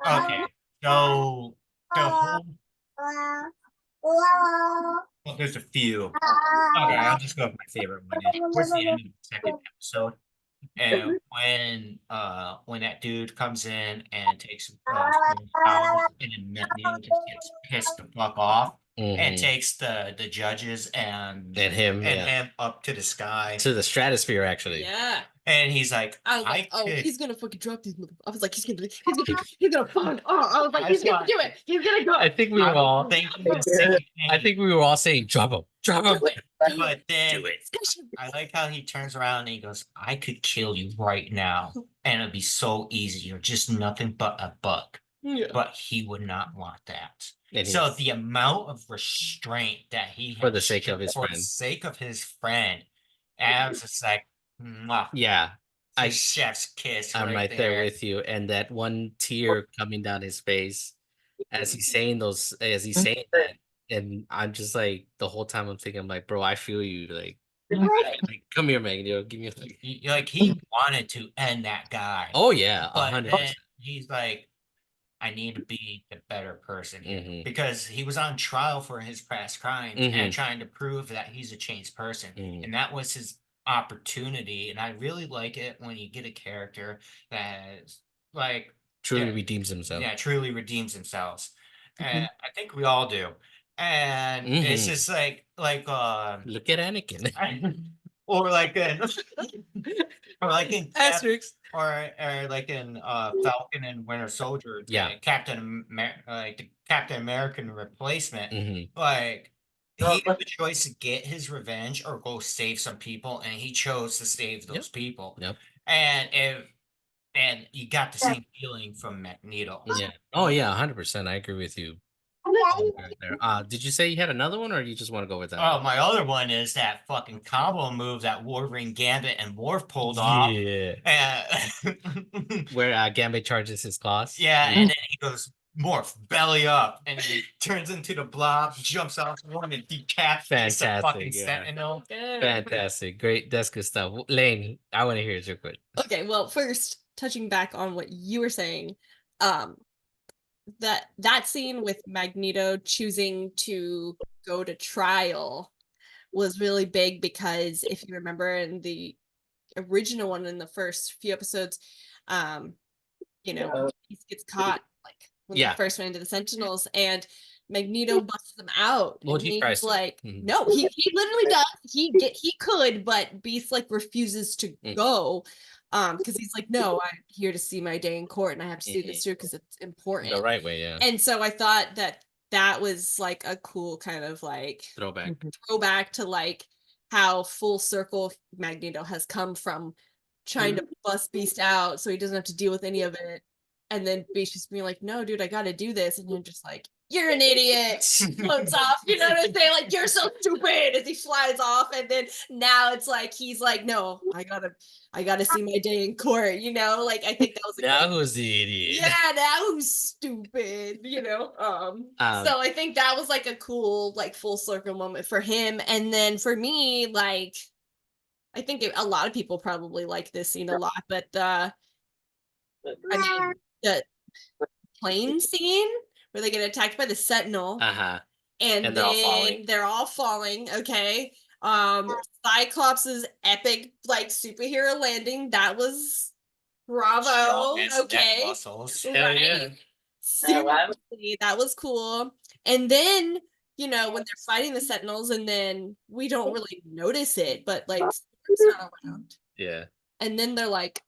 Okay, so the whole well, there's a few. Okay, I'll just go with my favorite one. Is towards the end of the second episode, and when that dude comes in and takes Scott's powers, and then Magneto just gets pissed the fuck off and Mhm. takes the judges And him, yeah, him up to the sky, to the stratosphere, actually. Yeah. and he's like, I was like, oh, could. he's gonna fucking drop these motherfuckers. I was like, he's gonna fuck. Oh, I was like, That's he's gonna why- do it. He's gonna go. I think we were all. thinking the same thing. I think we were all saying, "Drop him, drop him." But then Do it. I like how he turns around and he goes, I could kill you right now. And it'd be so easy. You're just nothing but a bug. Yeah. But he would not want that. And So he's- the amount of restraint that he For the has sake of his for friend. the sake of his friend. And I was just like, mwah, yeah, it's a I- chef's kiss. I'm right there with you, and that one tear coming down his face as he's saying that, and I'm just like the whole time I'm thinking, I'm like, bro, I feel you, like come here, Magneto, give me a hug. Like he wanted to end that guy. Oh yeah, But 100%. then he's like, I need to be the better person here. Mhm. Because he was on trial for his past crimes Mhm. and trying to prove that he's a changed person. Mhm. And that was his opportunity. And I really like it when you get a character that is like Truly yeah, redeems himself. yeah, truly redeems themselves. And I think we all do. And it's Mhm. just like Look at Anakin. or like in or like in Asterix. or like in Falcon and Winter Soldier, Yeah. like the Captain American replacement, Mhm. like he had the choice to get his revenge or go save some people, and he chose to save those people. Yep. And you got the same feeling from Magneto. Yeah. Oh yeah, 100%. I agree with you. Right there. Did you say you had another one, or you just want to go with that? Oh, my other one is that fucking combo move that Wolverine, Gambit, and Worf pulled off. Yeah. And Where Gambit charges his claws. yeah, and then he goes Morph belly up, and he turns into the Blob, jumps off one, and decapitates the Fantastic, fucking yeah. Sentinel. Fantastic. Great. That's good stuff. Lane, I want to hear it real quick. Okay, well, first, touching back on what you were saying, that scene with Magneto choosing to go to trial was really big because if you remember in the original one in the first few episodes, he gets caught like when Yeah. they first went into the Sentinels and Magneto busts them out. Well, and he he's tries to. like, Mhm. no, he literally does. He could, but Beast like refuses to go. Because he's like, no, I'm here to see my day in court and I have to see this through because it's important. The right way, yeah. And so I thought that was like a cool kind of like Throwback. to like how full circle Magneto has come from trying to bust Beast out so he doesn't have to deal with any of it. And then Beast just being like, no, dude, I gotta do this. And you're just like, you're an idiot. Floats off. You know what I'm saying? Like, you're so stupid as he flies off. And then now it's like he's like, no, I gotta see my day in court, you know? Like I think that was Now who's the idiot? yeah, now who's stupid, you know? So I think that was like a cool, like full circle moment for him. And then for me, like I think a lot of people probably like this scene a lot, but I mean the plane scene where they get attacked by the Sentinel and they're all falling. Okay. Cyclops's epic like superhero landing, that was bravo. Okay. Muscles. Right. yeah. Seriously, that was cool. And then, when they're fighting the Sentinels, and then we don't really notice it, but like Storm's not around. Yeah. And then they're like,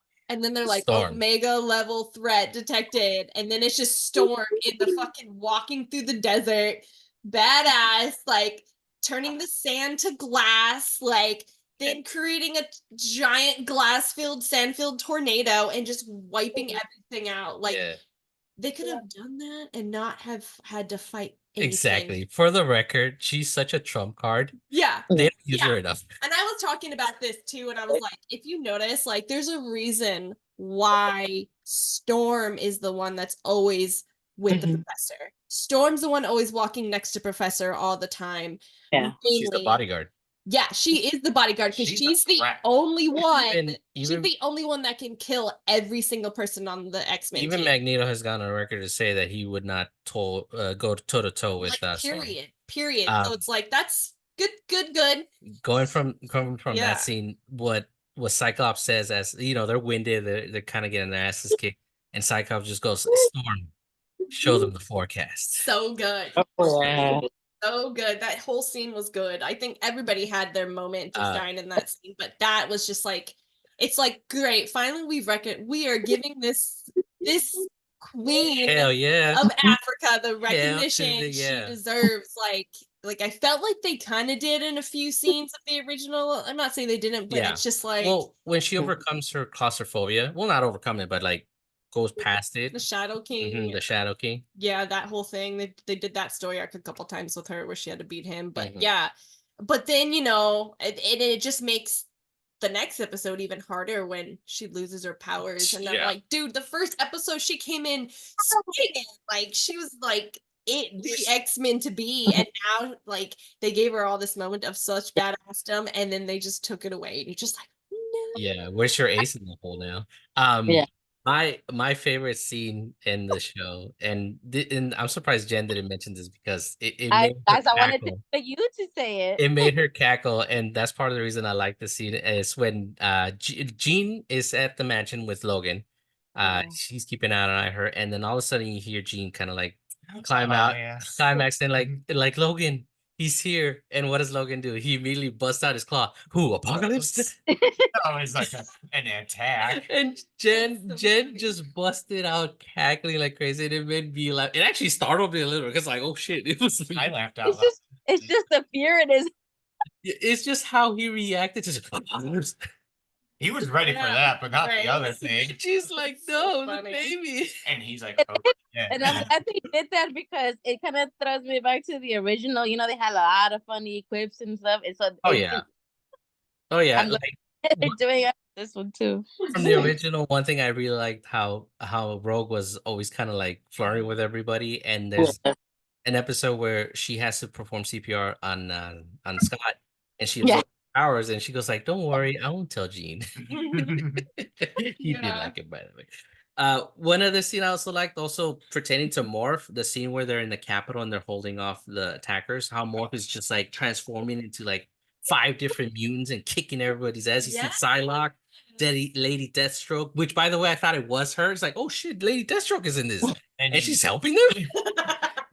Storm. Omega level threat detected, and then it's just Storm in the fucking walking through the desert, badass, like turning the sand to glass, like then creating a giant glass-filled, sand-filled tornado and just wiping everything out. Like they could have done that and not have had to fight anything. Exactly. For the record, she's such a trump card. Yeah. They don't use Yeah. her enough. And I was talking about this too, and I was like, if you notice, like, there's a reason why Storm is the one that's always with the professor. Storm's the one always walking next to Professor all the time. Yeah. She's the Mainly. bodyguard. Yeah, she is the bodyguard because She's she's the the rat. only one. Even She's the only one that can kill every single person on the X-Men even team. Magneto has gone on record to say that he would not go toe to toe with Like, Storm. period. Um, So it's like, that's good. Going from Yeah. that scene, what Cyclops says, as you know, they're winded, they're kind of getting their asses kicked, and Cyclops just goes, Storm, show them the forecast. So good. Oh, yeah. So good. That whole scene was good. I think everybody had their moment to shine in that scene, but that was just like, it's like, great. Finally, we are giving this queen Hell yeah. of Africa the recognition yeah. she deserves. Like I felt like they kind of did in a few scenes of the original. I'm not saying they didn't, but Yeah. it's just like, Well, when she overcomes her claustrophobia, well, not overcome it, but like goes past it. the Shadow King. The Shadow King. Yeah, that whole thing. They did that story arc a couple times with her where she had to beat him. But Mhm. yeah. But then, you know, it just makes the next episode even harder when she loses her powers. And I'm Yeah. like, dude, the first episode she came in swinging. Like, she was like the X-Men to be. And now, like, they gave her all this moment of such badassdom, and then they just took it away. And you're just like, no. Yeah, where's your ace in the hole now? Yeah. My favorite scene in the show, and I'm surprised Jen didn't mention this because it made her I wanted cackle. you to say it. It made her cackle, and that's part of the reason I like the scene is when Jean is at the mansion with Logan. She's keeping an eye on her, and then all of a sudden you hear Jean kind of like climb out, climax, and like Logan, he's here. And what does Logan do? He immediately busts out his claw. Who, Apocalypse? Oh, it's like an attack. And Jen just busted out cackling like crazy. And it made me laugh. It actually startled me a little because like, oh shit, it was me. I laughed out loud. It's just the fear in his. It's just how he reacted to Apocalypse. He was ready for Yeah, that, but not right. the other thing. She's like, So no, the funny. baby. And he's like, oh, yeah. And I'm glad they did that because it kind of throws me back to the original. You know, they had a lot of funny quips and stuff. And so Oh yeah. Oh yeah. I'm Like they're doing it this one too. from the original, one thing I really liked how Rogue was always kind of like flirting with everybody, and there's an episode where she has to perform CPR on Scott, and she has powers, and she goes like, "Don't worry, I won't tell Jean." He did like it, by the way. One other scene I also liked, also pertaining to Morph, the scene where they're in the Capitol and they're holding off the attackers. How Morph is just like transforming into like 5 different mutants and kicking everybody's ass. You see Psylocke, Lady Deathstroke, which by the way I thought it was her. It's like, oh shit, Lady Deathstroke is in this, and she's helping them.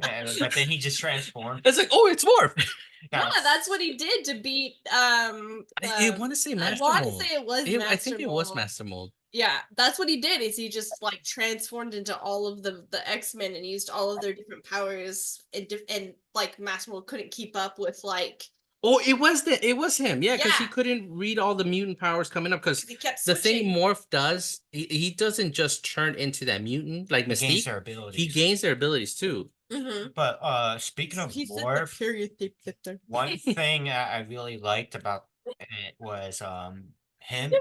Yeah, but then he just transformed. It's like, oh, it's Morph. Yeah, that's what he did to beat. I want to say Master I want to Mold. say it was. I think it was Master Mold. Yeah, that's what he did. Is he just like transformed into all of the X-Men and used all of their different powers, and like Master Mold couldn't keep up with like. Oh, it was him. Yeah, because he couldn't read all the mutant powers coming up. Because the thing Morph does, he doesn't just turn into that mutant like Mystique. Gains their abilities. He gains their abilities too. Mm-hmm. But speaking of Morph, one thing I really liked about it was him and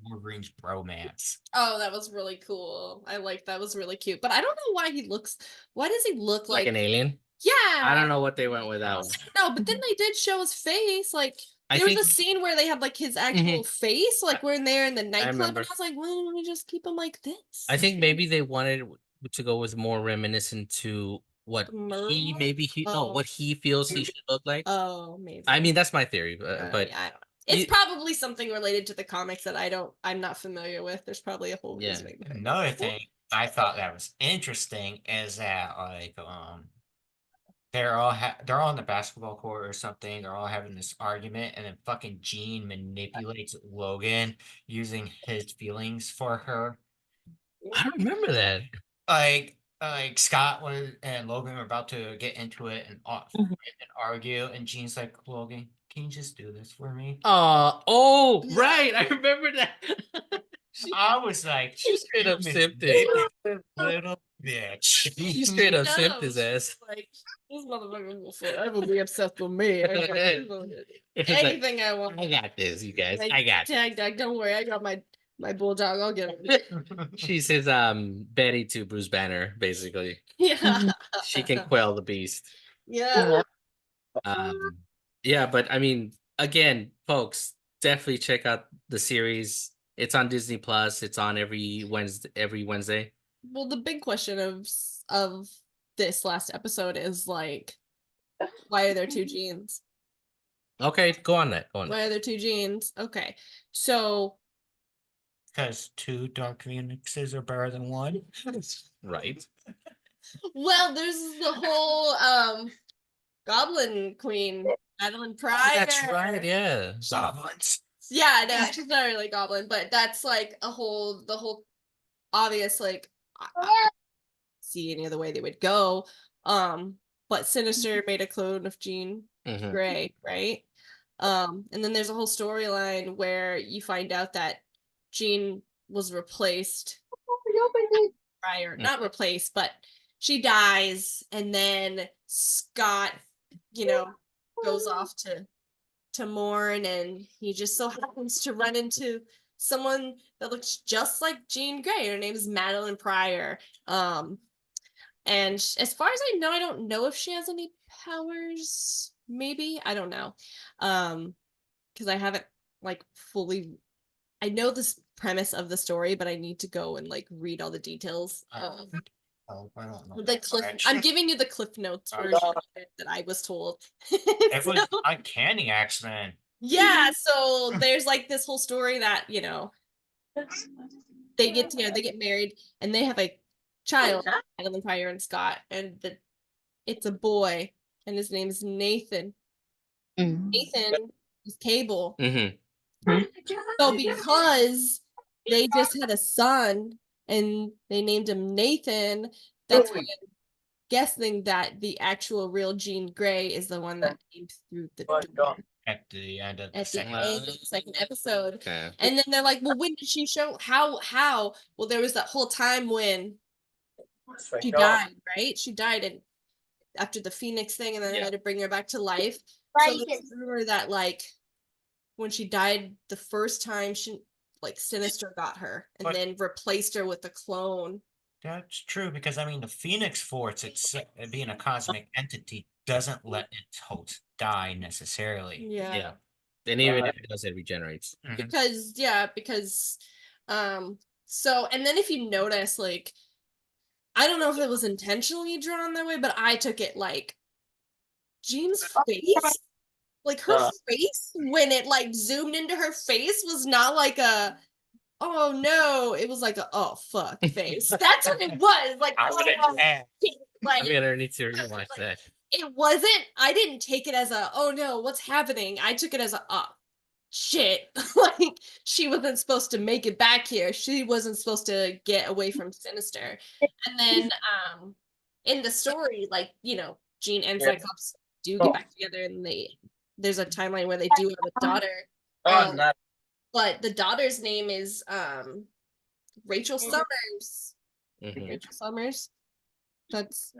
Wolverine's bromance. Oh, that was really cool. I like that. Was really cute. But I don't know why he looks. Why does he look like an alien? Yeah. I don't know what they went with that one. No, but then they did show his face. Like there was a scene where they had like his actual face, like we're in there in the nightclub, and I was like, why don't we just keep him like this? I think maybe they wanted to go with more reminiscent to what what he feels he should look like. Oh, maybe. I mean, that's my theory, but yeah, I don't know. It's probably something related to the comics that I'm not familiar with. There's probably a whole reason. Another thing I thought that was interesting is that like they're all on the basketball court or something. They're all having this argument, and then fucking Jean manipulates Logan using his feelings for her. I don't remember that. Like Scott and Logan were about to get into it and argue, and Jean's like, Logan, can you just do this for me? Right, I remember that. I was like, She straight up "You simped it. little bitch. She straight up simped his No, ass. like this motherfucker will forever be obsessed with me. I got It's like, anything I want. I got this, you guys. Like, I got this. tag dog, don't worry, I got my bulldog. I'll get him. She's his Betty to Bruce Banner, basically. Yeah, She can quell the beast. yeah. Um, yeah, but I mean, again, folks, definitely check out the series. It's on Disney Plus. It's on every Wednesday. Well, the big question of this last episode is like, why are there two genes? Okay, go on that. Go on. Why are there two genes? Okay, so Because 2 Dark Phoenixes are better than 1. Right. well, there's the whole Goblin Queen, Madeline Pryor. That's right. Yeah. Goblins. Yeah, no, she's not really goblin, but that's like the whole obvious like I see any other way they would go. But Sinister made a clone of Jean Mhm. Grey, right? And then there's a whole storyline where you find out that Jean was replaced prior, not replaced, but she dies, and then Scott, goes off to mourn, and he just so happens to run into someone that looks just like Jean Grey. Her name is Madeline Pryor. And as far as I know, I don't know if she has any powers. Maybe, I don't know. Because I haven't like fully. I know this premise of the story, but I need to go and like read all the details. Oh, I don't know. The cliff. I'm giving you the Cliff Notes version of it that I was told. It was So- uncanny X-Men. yeah, so there's like this whole story that they get together, they get married, and they have a child, Madeline Pryor and Scott, and it's a boy, and his name is Nathan. Nathan is Cable. Mhm. So because they just had a son and they named him Nathan, that's why I'm guessing that the actual real Jean Grey is the one that came through the door At the end of the at the second. end of the second episode. Okay. And then they're like, well, when did she show? How? Well, there was that whole time when she died, right? She died after the Phoenix thing, and then they Yeah. had to bring her back to life. So there's a rumor that like when she died the first time, she like Sinister got her and But- then replaced her with a clone. That's true, because I mean, the Phoenix Force, it's being a cosmic entity, doesn't let its host die necessarily. Yeah. Yeah. And even if it does, it regenerates. Mhm. Because so and then if you notice, like, I don't know if it was intentionally drawn that way, but I took it like Jean's face, like her face when it like zoomed into her face was not like a oh no, it was like a oh fuck face. That's what it was. Like, I would oh, have. like I'm gonna need to rewatch that. it wasn't, I didn't take it as a oh no, what's happening? I took it as a oh shit. Like she wasn't supposed to make it back here. She wasn't supposed to get away from Sinister. And then in the story, like, Jean and Cyclops do get back together, and there's a timeline where they do have a daughter. But the daughter's name is Rachel Summers. Mhm. Rachel Summers. That's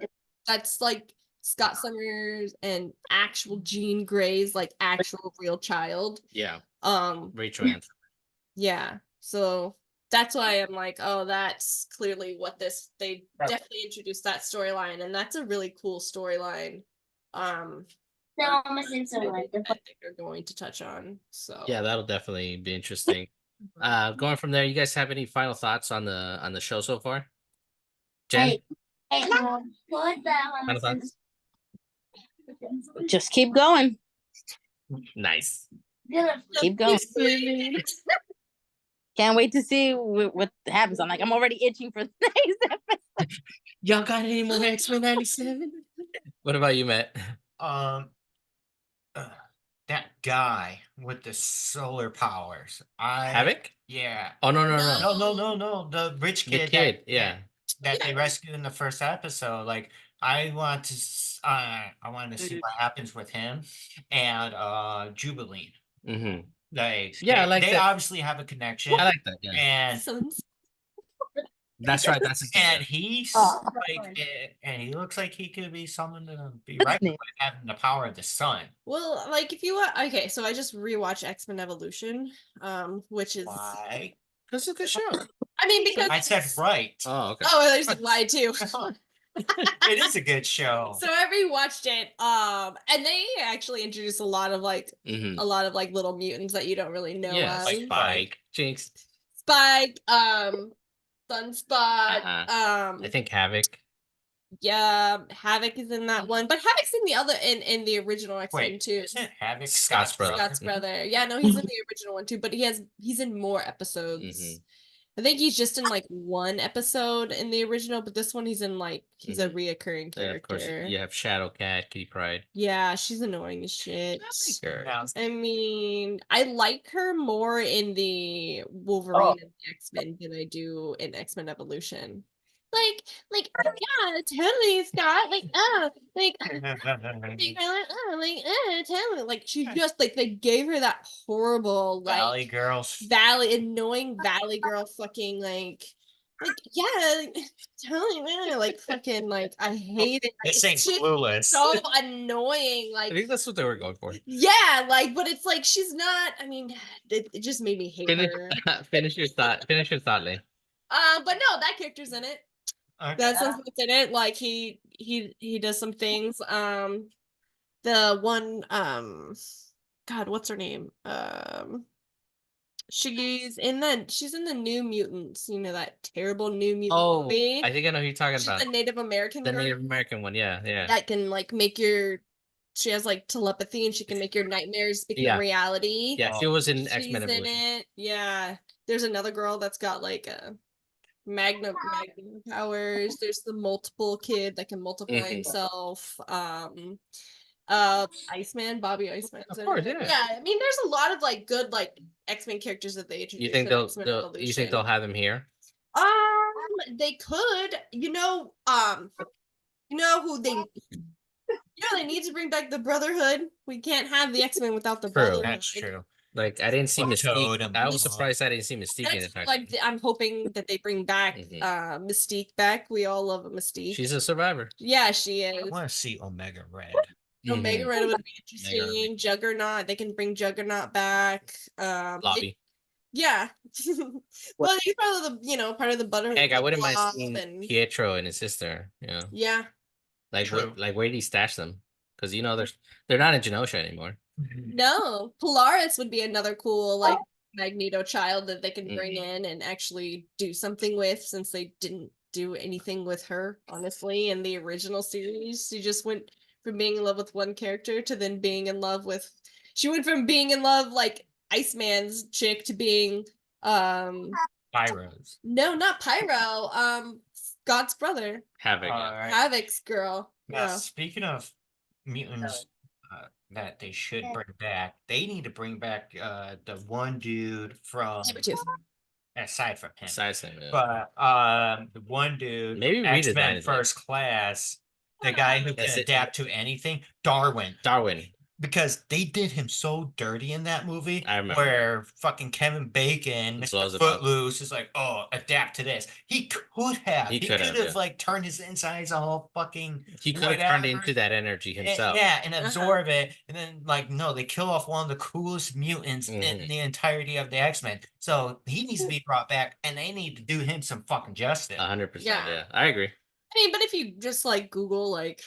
like Scott Summers and actual Jean Grey's like actual real child. Yeah. Um Rachel Ann. yeah. So that's why I'm like, oh, that's clearly what they definitely introduced that storyline, and that's a really cool storyline. No, I'm missing I think they're going to touch on. So Yeah, that'll definitely be interesting. Going from there, you guys have any final thoughts on the show so far? Jen? Final thoughts? Just keep going. Nice. Keep going. Can't wait to see what happens. I'm already itching for the next episode. Y'all got any more X-Men 97? What about you, Matt? That guy with the solar powers. Havoc? Yeah. Oh no. No. The rich The kid. kid, that, yeah. That they rescued in the first episode. Like, I wanted to see what happens with him and Jubilee. Mm-hmm. Like, Yeah, I like they that. obviously have a connection, I like that. Yeah, and Sons. that's right. That's his name. and he's Oh, like, and he looks like he could be someone to be reckoned with, having the power of the sun. Well, like if you want, okay, so I just rewatched X-Men Evolution, which is, Why? This is a good show. I mean, because I said right. Oh, okay. oh, there's like lie too. It is a good show. So I rewatched it, and they actually introduced a lot of like Mhm. little mutants that you don't really know Yeah, of. like Spike, Jinx. Spike, Sunspot, I think Havoc. yeah, Havoc is in that one, but Havoc's in the other in the original X-Men Wait, too. isn't Havoc Scott's Scott's brother. brother? Scott's brother. Yeah, no, he's in the original one too, but he's in more episodes. Mhm. I think he's just in like one episode in the original, but this one he's in like he's a reoccurring And of course, character. you have Shadowcat, Kitty Pryde. Yeah, she's annoying as shit. I like her. Now, I mean, I like her more in the Wolverine Oh. and the X-Men than I do in X-Men Evolution. Yeah, totally, Scott. Totally. Like she just like they gave her that horrible like Valley Girls. annoying Valley Girl fucking yeah, totally man, like fucking like I hate it. This It's ain't just Clueless. so annoying. I Like think that's what they were going for. yeah, like but it's like she's not. I mean, it just made me hate Finish, her. finish your thought. Finish your thought, Lane. But no, that character's in it. Okay. That's what's in it. Like he does some things. The one God, what's her name? She's in the New Mutants. You know that terrible New Mutant Oh, movie. I think I know who you're talking She's about. the Native American The girl Native American one. Yeah, yeah. that can like make your. She has like telepathy and she can make your nightmares become Yeah. reality. Yeah, she was in She's X-Men in Evolution. it. Yeah. There's another girl that's got like a magnum powers. There's the multiple kid that can multiply Mhm. himself. Iceman, Bobby Iceman. Of course, yeah. Yeah, I mean there's a lot of like good like X-Men characters that they introduced. You think in they'll, X-Men you think they'll Evolution. have him here? They could, you know who they they need to bring back the Brotherhood. We can't have the X-Men without the True. Brotherhood. That's true. Like I didn't see Like Mystique. Toad and I was Blob. surprised I didn't see Mystique in That's it. like I'm hoping that they bring back Mhm. Mystique back. We all love a Mystique. She's a survivor. Yeah, she I is. want to see Omega Red. Omega Mhm. Red would be Omega would be interesting. Juggernaut, they can bring Juggernaut back. Lobby. Yeah. Well, he's part of the part of the Brotherhood. Heck, I wouldn't mind Blob seeing and- Pietro and his sister. You know, Yeah. like True. where did he stash them? Because they're not in Genosha anymore. No, Polaris would be another cool like Magneto child that they can bring in and actually do something with, since they didn't do anything with her, honestly, in the original series. She just went from being in love with one character to then being in love with. She went from being in love like Iceman's chick to being Pyros. no, not Pyro, Scott's brother, Havoc. yeah. All right. Havoc's girl. Now, Yeah. speaking of mutants that they should bring back, they need to bring back the one dude from Sabretooth. aside from him. Besides him, yeah. But the one dude, Maybe redesign X-Men his name. First Class, the guy who That's can it. adapt to anything, Darwin. Darwin. Because they did him so dirty in that movie, I remember. where fucking Kevin Bacon, Blows Mr. him up. Footloose, is like, "Oh, adapt to this." He could have. He He could could have, have yeah. like turned his insides all fucking. He could have turned whatever. into that energy himself. Yeah, and absorb it, and then like no, they kill off one of the coolest mutants in Mhm. the entirety of the X-Men. So he needs to be brought back, and they need to do him some fucking justice. 100%. Yeah. Yeah, I agree. I mean, but if you just like Google like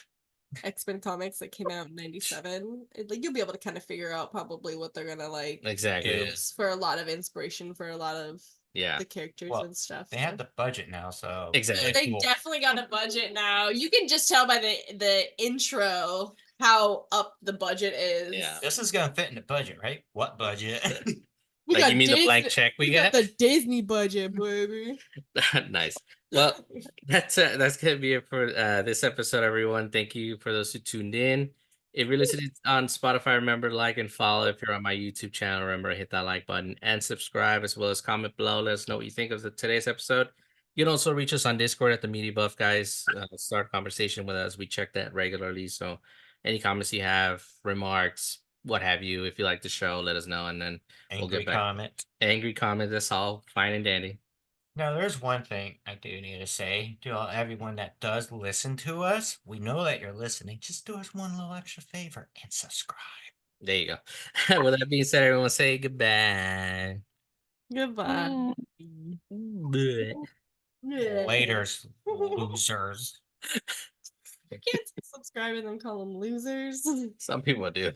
X-Men comics that came out in '97, like you'll be able to kind of figure out probably what they're gonna like Exactly. yeah. use for a lot of inspiration for a lot of Yeah. the characters Well, and stuff. They have the budget now, so Exactly. They cool. definitely got a budget now. You can just tell by the intro how up the budget is. Yeah. This is gonna fit in the budget, right? What budget? We Like got you mean the blank Dis- check we we got? got the Disney budget, baby. Nice. Well, that's gonna be it for this episode, everyone. Thank you for those who tuned in. If you're listening on Spotify, remember to like and follow. If you're on my YouTube channel, remember to hit that like button and subscribe, as well as comment below. Let us know what you think of today's episode. You can also reach us on Discord at the Media Buff guys. Start a conversation with us. We check that regularly. So any comments you have, remarks, what have you. If you like the show, let us know, and then we'll Angry get back. comment. Angry comments. That's all fine and dandy. Now, there's one thing I do need to say to everyone that does listen to us. We know that you're listening. Just do us one little extra favor and subscribe. There you go. With that being said, everyone say goodbye. Goodbye. Bleh. Laters, losers. You can't subscribe and then call them losers. Some people do.